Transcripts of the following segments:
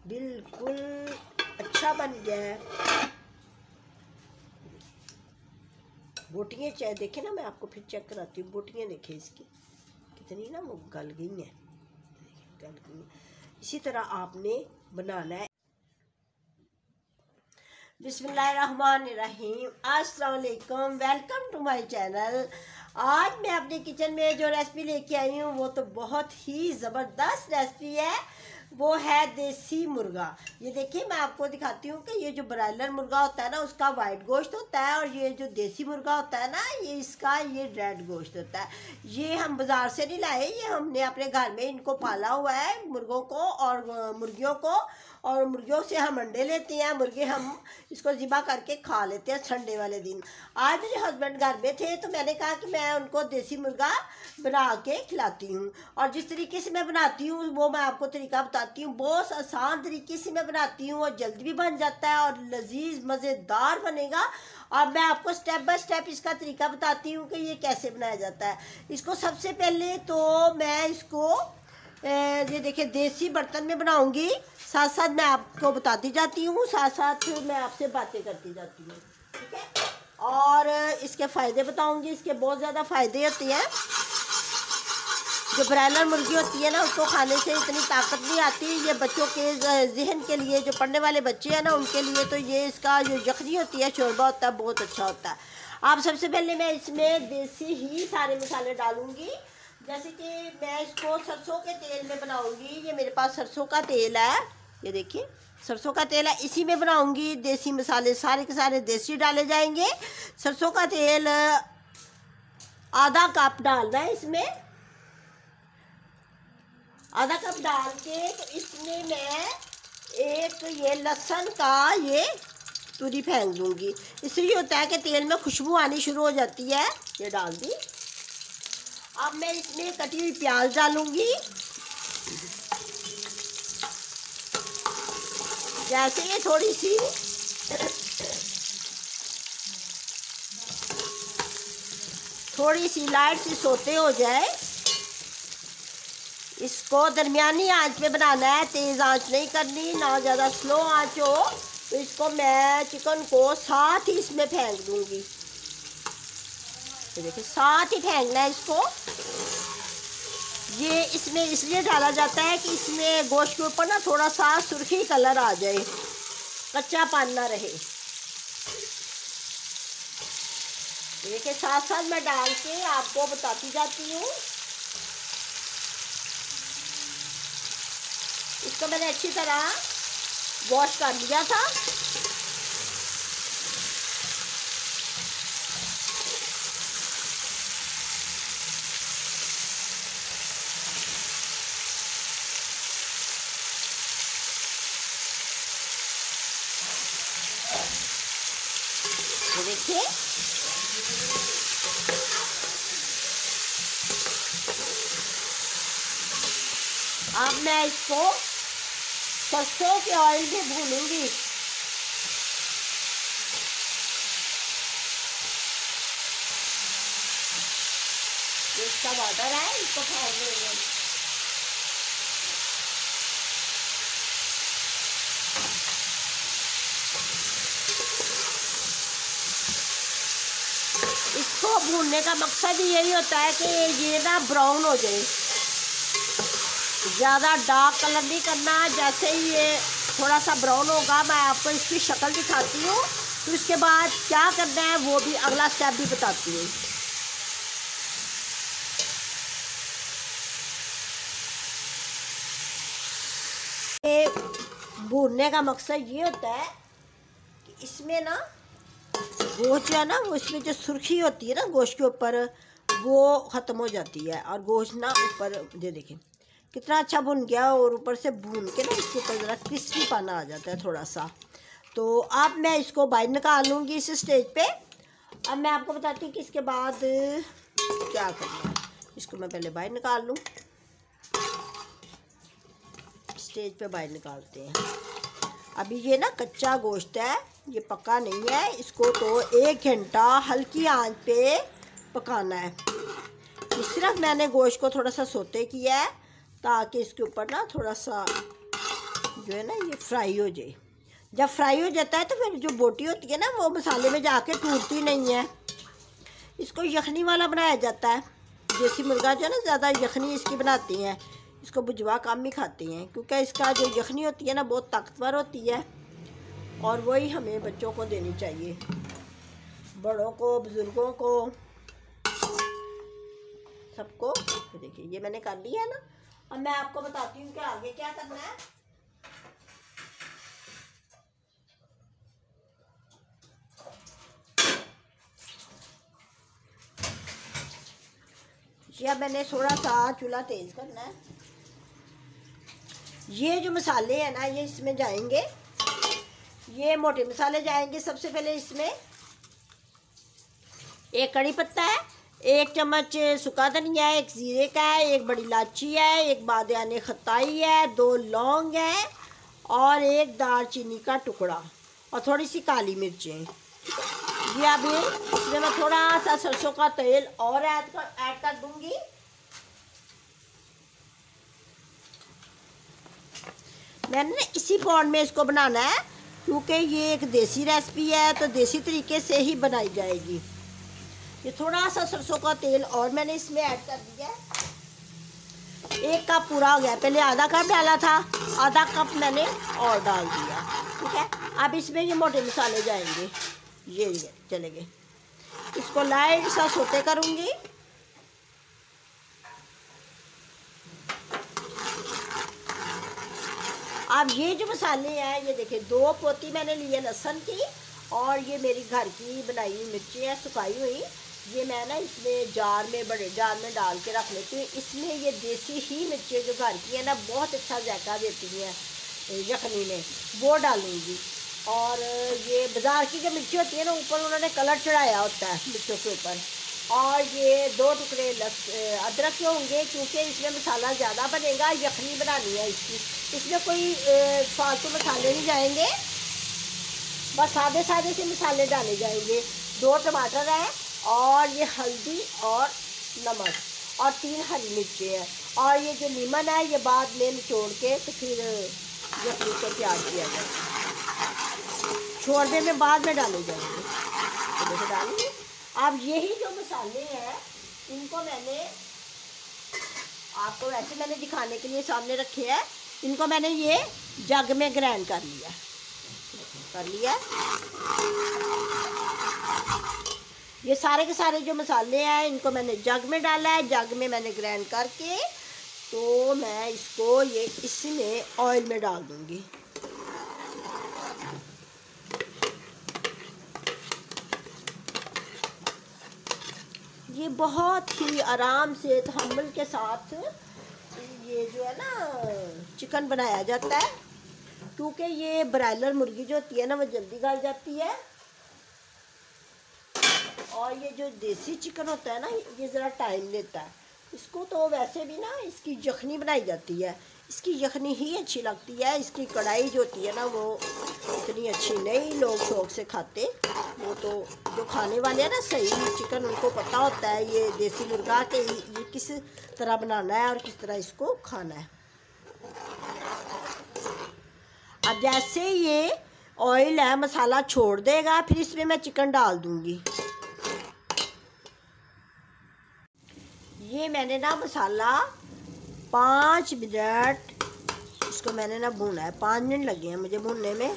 बिल्कुल अच्छा बन गया है। बोटियाँ चाहे देखे ना, मैं आपको फिर चेक कराती हूँ। बोटियाँ देखे इसकी कितनी ना वो गल गई हैं, गल गई हैं। इसी तरह आपने बनाना है। बिस्मिल्लाहिर्रहमानिर्रहीम, अस्सलाम वालेकुम, वेलकम टू माय चैनल। आज मैं अपने किचन में जो रेसिपी लेके आई हूँ वो तो बहुत ही ज़बरदस्त रेसिपी है। वो है देसी मुर्गा। ये देखिए मैं आपको दिखाती हूँ कि ये जो ब्रायलर मुर्गा होता है ना उसका वाइट गोश्त होता है, और ये जो देसी मुर्गा होता है ना ये इसका ये रेड गोश्त होता है। ये हम बाज़ार से नहीं लाए, ये हमने अपने घर में इनको पाला हुआ है, मुर्गों को और मुर्गियों को। और मुर्गियों से हम अंडे लेते हैं, मुर्गे हम इसको ज़िबा करके खा लेते हैं संडे वाले दिन। आज मेरे हस्बैंड घर में थे तो मैंने कहा कि मैं उनको देसी मुर्गा बना के खिलाती हूँ। और जिस तरीके से मैं बनाती हूँ वो मैं आपको तरीका बताती हूँ। बहुत आसान तरीके से मैं बनाती हूँ और जल्दी भी बन जाता है और लजीज मज़ेदार बनेगा। और मैं आपको स्टेप बाय स्टेप इसका तरीका बताती हूँ कि ये कैसे बनाया जाता है। इसको सबसे पहले तो मैं इसको ये देखिए देसी बर्तन में बनाऊंगी, साथ साथ मैं आपको बताती जाती हूँ, साथ साथ मैं आपसे बातें करती जाती हूँ, ठीक है। और इसके फ़ायदे बताऊंगी। इसके बहुत ज़्यादा फ़ायदे होते हैं। जो ब्रायलर मुर्गी होती है ना उसको खाने से इतनी ताकत नहीं आती। ये बच्चों के जहन के लिए, जो पढ़ने वाले बच्चे हैं ना उनके लिए तो ये इसका जो यखनी होती है, शोरबा होता है, बहुत अच्छा होता है। आप सबसे पहले मैं इसमें देसी ही सारे मसाले डालूंगी। जैसे कि मैं इसको सरसों के तेल में बनाऊंगी। ये मेरे पास सरसों का तेल है, ये देखिए सरसों का तेल है, इसी में बनाऊंगी। देसी मसाले सारे के सारे देसी डाले जाएंगे। सरसों का तेल आधा कप डालना है इसमें। आधा कप डाल के तो इसमें मैं एक ये लहसुन का ये तुरी फेंक दूंगी। इससे ये होता है कि तेल में खुशबू आनी शुरू हो जाती है। ये डाल दी। अब मैं इसमें कटी हुई प्याज डालूंगी। जैसे ये थोड़ी सी लाइट सी सोते हो जाए, इसको दरमियानी आंच पे बनाना है, तेज़ आंच नहीं करनी, ना ज़्यादा स्लो आंच हो। तो इसको मैं चिकन को साथ ही इसमें फेंक दूंगी। तो देखिए साथ ही फेंकना है इसको। ये इसमें इसलिए डाला जाता है कि इसमें गोश्त के ऊपर ना थोड़ा सा सुर्खी कलर आ जाए, कच्चापन ना रहे। देखिए साथ साथ मैं डाल के आपको बताती जाती हूँ। इसको मैंने अच्छी तरह वॉश कर लिया था। देखिए अब मैं इसको सरसों के ऑयल में भूनूंगी। इसका वाटर है, इसको फेंक देंगे। इसको भूनने का मकसद यही होता है कि ये ना ब्राउन हो जाए। ज़्यादा डार्क कलर नहीं करना। जैसे ही ये थोड़ा सा ब्राउन होगा मैं आपको इसकी शक्ल दिखाती हूँ, तो इसके बाद क्या करना है वो भी अगला स्टेप भी बताती हूँ। ये भूनने का मकसद ये होता है कि इसमें ना गोश्त जो है ना वो इसमें जो सुर्खी होती है ना गोश्त के ऊपर वो ख़त्म हो जाती है, और गोश्त ना ऊपर ये देखें कितना अच्छा भुन गया, और ऊपर से भून के ना इसके ऊपर ज़रा क्रिस्पी पाना आ जाता है थोड़ा सा। तो अब मैं इसको बाहर निकाल लूँगी इस स्टेज पे। अब मैं आपको बताती हूँ कि इसके बाद क्या करना है। इसको मैं पहले बाहर निकाल लूँ, स्टेज पे बाहर निकालते हैं। अभी ये ना कच्चा गोश्त है, ये पका नहीं है। इसको तो 1 घंटा हल्की आंच पे पकाना है। सिर्फ मैंने गोश्त को थोड़ा सा सोते किया है ताकि इसके ऊपर ना थोड़ा सा जो है ना ये फ्राई हो जाए। जब फ्राई हो जाता है तो फिर जो बोटी होती है ना वो मसाले में जाके टूटती नहीं है। इसको यखनी वाला बनाया जाता है। देसी मुर्गा जो है ना ज़्यादा यखनी इसकी बनाती हैं, इसको बुझवा कम ही खाती हैं, क्योंकि इसका जो यखनी होती है ना बहुत ताकतवर होती है और वही हमें बच्चों को देनी चाहिए, बड़ों को, बुज़ुर्गों को, सबको। देखिए ये मैंने कर लिया है ना। अब मैं आपको बताती हूँ कि आगे क्या करना है। ये अब मैंने थोड़ा सा चूल्हा तेज करना है। ये जो मसाले हैं ना ये इसमें जाएंगे, ये मोटे मसाले जाएंगे। सबसे पहले इसमें एक कड़ी पत्ता है, 1 चम्मच सूखा धनिया है, 1 जीरे का है, 1 बड़ी इलायची है, 1 बादियाने खताई है, 2 लौंग है और 1 दालचीनी का टुकड़ा और थोड़ी सी काली मिर्चें। ये अभी इसमें मैं थोड़ा सा सरसों का तेल और ऐड कर दूंगी। मैंने इसी पॉट में इसको बनाना है क्योंकि ये एक देसी रेसिपी है तो देसी तरीके से ही बनाई जाएगी। ये थोड़ा सा सरसों का तेल और मैंने इसमें ऐड कर दिया है। 1 कप पूरा हो गया, पहले आधा कप डाला था, आधा कप मैंने और डाल दिया। ठीक है, अब इसमें ये मोटे मसाले जाएंगे, ये चले गए। इसको लाइट सा सोते करूँगी। अब ये जो मसाले हैं ये देखिए 2 पोती मैंने लिए लहसुन की और ये मेरी घर की बनाई हुई मिर्ची है सुखाई हुई। ये मैं ना इसमें जार में, बड़े जार में डाल के रख लेती हूँ। इसमें ये देसी ही मिर्ची जो घर की है ना बहुत अच्छा जायका देती हैं यखनी में, वो डालूँगी। और ये बाज़ार की जो मिर्ची होती है ना ऊपर उन्होंने कलर चढ़ाया होता है मिर्चों के ऊपर। और ये 2 टुकड़े अदरक के होंगे क्योंकि इसमें मसाला ज़्यादा बनेगा, यखनी बनानी है इसकी। इसमें कोई फालतू मसाले नहीं जाएंगे, बस सादे सादे से मसाले डाले जाएंगे। 2 टमाटर हैं और ये हल्दी और नमक और 3 हरी मिर्चें हैं और ये जो नीमन है ये बाद में निचोड़ के तो फिर यखनी को तैयार किया जाएगा, छोड़ने में बाद में डाले जाएंगे। तो देखो डालेंगे। अब यही जो मसाले हैं इनको मैंने आपको वैसे मैंने दिखाने के लिए सामने रखे हैं, इनको मैंने ये जग में ग्राइंड कर लिया ये सारे के सारे जो मसाले हैं इनको मैंने जग में डाला है। जग में मैंने ग्राइंड करके तो मैं इसको ये इसमें ऑयल में डाल दूंगी। ये बहुत ही आराम से तहम्मुल के साथ ये जो है ना चिकन बनाया जाता है क्योंकि ये ब्रायलर मुर्गी जो होती है ना वो जल्दी गल जाती है और ये जो देसी चिकन होता है ना ये ज़रा टाइम लेता है। इसको तो वैसे भी ना इसकी यखनी बनाई जाती है, इसकी यखनी ही अच्छी लगती है। इसकी कढ़ाई जो होती है ना वो इतनी अच्छी नहीं लोग शौक से खाते। वो तो जो खाने वाले हैं ना सही चिकन उनको पता होता है ये देसी मुर्गा के ये किस तरह बनाना है और किस तरह इसको खाना है। अब जैसे ये ऑयल है मसाला छोड़ देगा फिर इसमें मैं चिकन डाल दूंगी। ये मैंने ना मसाला 5 मिनट इसको मैंने ना भूना है, 5 मिनट लगे हैं मुझे भूनने में।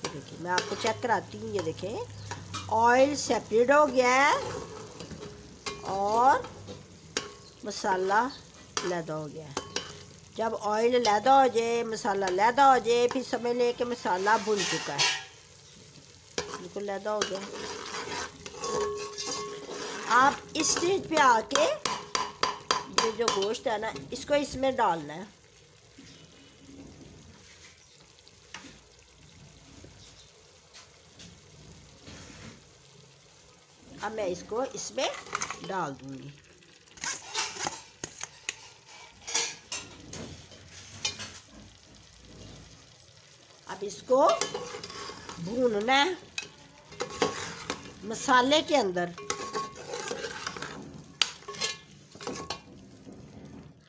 देखिए मैं आपको चेक कराती हूँ। ये देखें ऑयल सेपरेट हो गया है और मसाला लैदा हो गया है। जब ऑयल लैदा हो जाए, मसाला लैदा हो जाए फिर समझ लें कि मसाला भुन चुका है, बिल्कुल लैदा हो गया। आप इस स्टेज पे आके ये जो गोश्त है ना इसको इसमें डालना है। अब मैं इसको इसमें डाल दूंगी। अब इसको भूनना है मसाले के अंदर।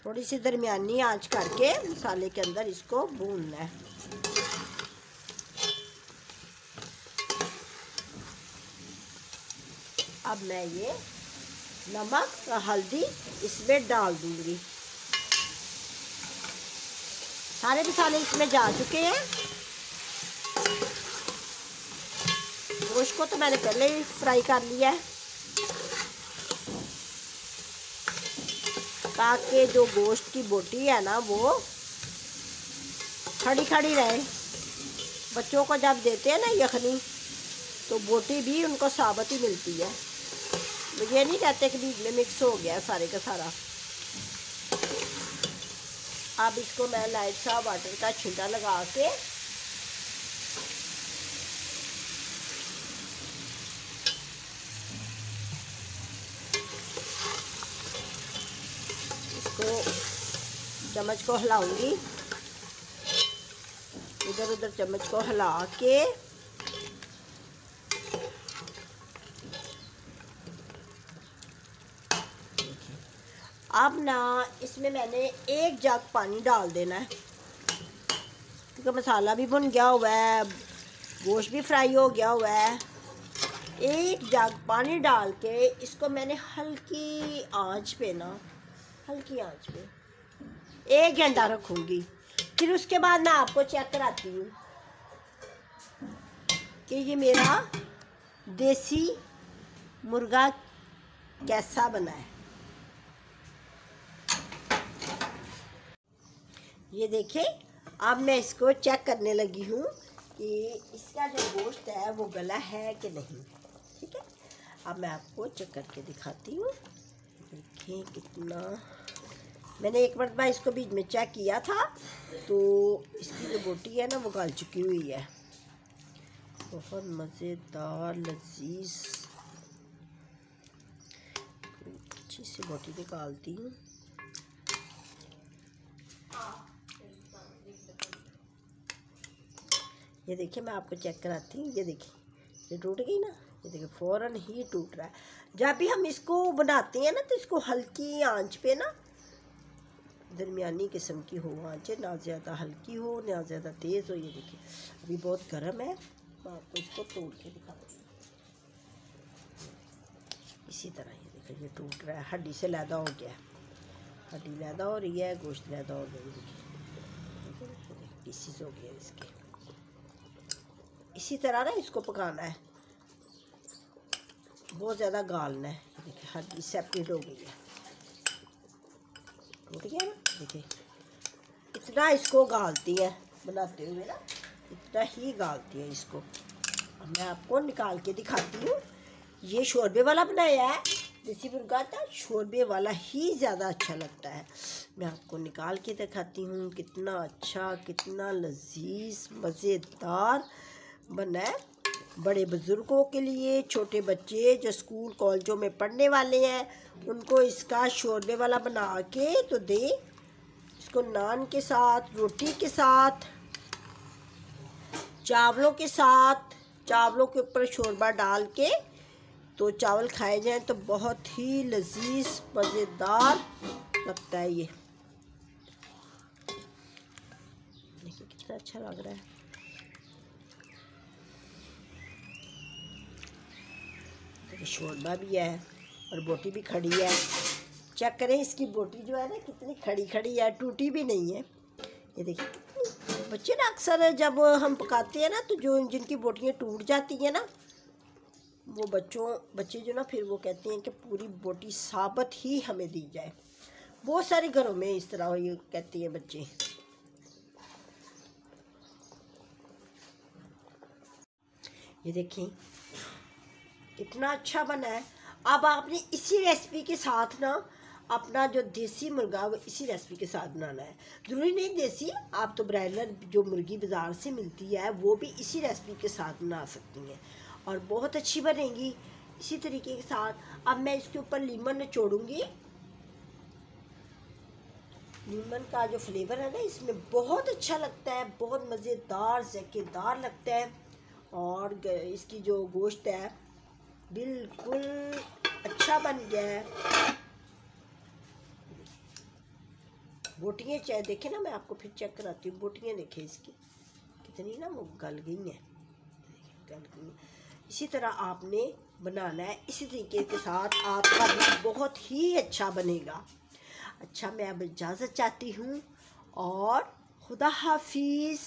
थोड़ी सी दरमियानी आंच करके मसाले के अंदर इसको भूनना है। अब मैं ये नमक और हल्दी इसमें डाल दूंगी। सारे मसाले इसमें जा चुके हैं। गोश्त को तो मैंने पहले ही फ्राई कर लिया है ताकि जो गोश्त की बोटी है ना वो खड़ी खड़ी रहे। बच्चों को जब देते हैं ना यखनी तो बोटी भी उनको साबुत ही मिलती है। ये नहीं कहते कि बीच में मिक्स हो गया सारे का सारा। अब इसको मैं लाइट सा वाटर का छींटा लगा के इसको चम्मच को हिलाऊंगी, इधर उधर चम्मच को हिला के अब ना इसमें मैंने 1 जग पानी डाल देना है क्योंकि मसाला भी भुन गया हुआ है, गोश्त भी फ्राई हो गया हुआ है। 1 जग पानी डाल के इसको मैंने हल्की आंच पे ना, हल्की आंच पे 1 घंटा रखूँगी। फिर उसके बाद मैं आपको चेक कराती हूँ कि ये मेरा देसी मुर्गा कैसा बना है। ये देखिए, अब मैं इसको चेक करने लगी हूँ कि इसका जो गोश्त है वो गला है कि नहीं। ठीक है, अब मैं आपको चेक करके दिखाती हूँ। देखिए कितना, मैंने एक मरतबा इसको बीच में चेक किया था तो इसकी जो बोटी है ना वो गल चुकी हुई है। बहुत मज़ेदार लजीज। अच्छी सी बोटी निकालती हूँ। ये देखिए, मैं आपको चेक कराती हूँ। ये देखिए, ये टूट गई ना, ये देखिए फ़ौरन ही टूट रहा है। जब भी हम इसको बनाते हैं ना तो इसको हल्की आंच पे ना, दरमियानी किस्म की हो आंच, ना ज़्यादा हल्की हो ना ज़्यादा तेज़ हो। ये देखिए अभी बहुत गर्म है, मैं आपको इसको तोड़ के दिखाती हूँ। इसी तरह ये देखिए, ये टूट रहा है, हड्डी से लैदा हो गया है, हड्डी लैदा हो रही है, गोश्त लैदा हो गया। देखिए पीसीस हो गया इसके। इसी तरह ना इसको पकाना है, बहुत ज़्यादा गालना है। देखिए हड्डी सेपरेट हो गई है, टूट गया ना। देखिए इतना इसको गालती है बनाते हुए ना, इतना ही गालती है इसको। अब मैं आपको निकाल के दिखाती हूँ। ये शोरबे वाला बनाया है, देसी मुर्गा था, शोरबे वाला ही ज़्यादा अच्छा लगता है। मैं आपको निकाल के दिखाती हूँ कितना अच्छा, कितना लजीज मज़ेदार बना है। बड़े बुज़ुर्गों के लिए, छोटे बच्चे जो स्कूल कॉलेजों में पढ़ने वाले हैं उनको इसका शोरबे वाला बना के तो दे। इसको नान के साथ, रोटी के साथ, चावलों के साथ, चावलों के ऊपर शोरबा डाल के तो चावल खाए जाएं तो बहुत ही लजीज मज़ेदार लगता है। ये देखिए कितना अच्छा लग रहा है। शोरबा भी है और बोटी भी खड़ी है। चेक करें, इसकी बोटी जो है ना कितनी खड़ी खड़ी है, टूटी भी नहीं है। ये देखिए, बच्चे ना अक्सर जब हम पकाते हैं ना तो जो जिनकी बोटियाँ टूट जाती हैं ना, वो बच्चे जो ना फिर वो कहते हैं कि पूरी बोटी साबुत ही हमें दी जाए। बहुत सारे घरों में इस तरह ये कहते हैं बच्चे। ये देखें कितना अच्छा बना है। अब आपने इसी रेसिपी के साथ ना अपना जो देसी मुर्गा वो इसी रेसिपी के साथ बनाना है। ज़रूरी नहीं देसी, आप तो ब्रायलर जो मुर्गी बाज़ार से मिलती है वो भी इसी रेसिपी के साथ बना सकती हैं और बहुत अच्छी बनेगी इसी तरीके के साथ। अब मैं इसके ऊपर लीमन निचोड़ूंगी। लीमन का जो फ्लेवर है ना इसमें बहुत अच्छा लगता है, बहुत मज़ेदार ज़ायकेदार लगता है। और इसकी जो गोश्त है बिल्कुल अच्छा बन गया है। बोटियाँ चाहे देखें ना, मैं आपको फिर चेक कराती हूँ। बोटियाँ देखें इसकी कितनी ना वो गल गई हैं, गल गई हैं। इसी तरह आपने बनाना है, इसी तरीके के साथ आपका भी बहुत ही अच्छा बनेगा। अच्छा, मैं अब इजाज़त चाहती हूँ और खुदा हाफिज़।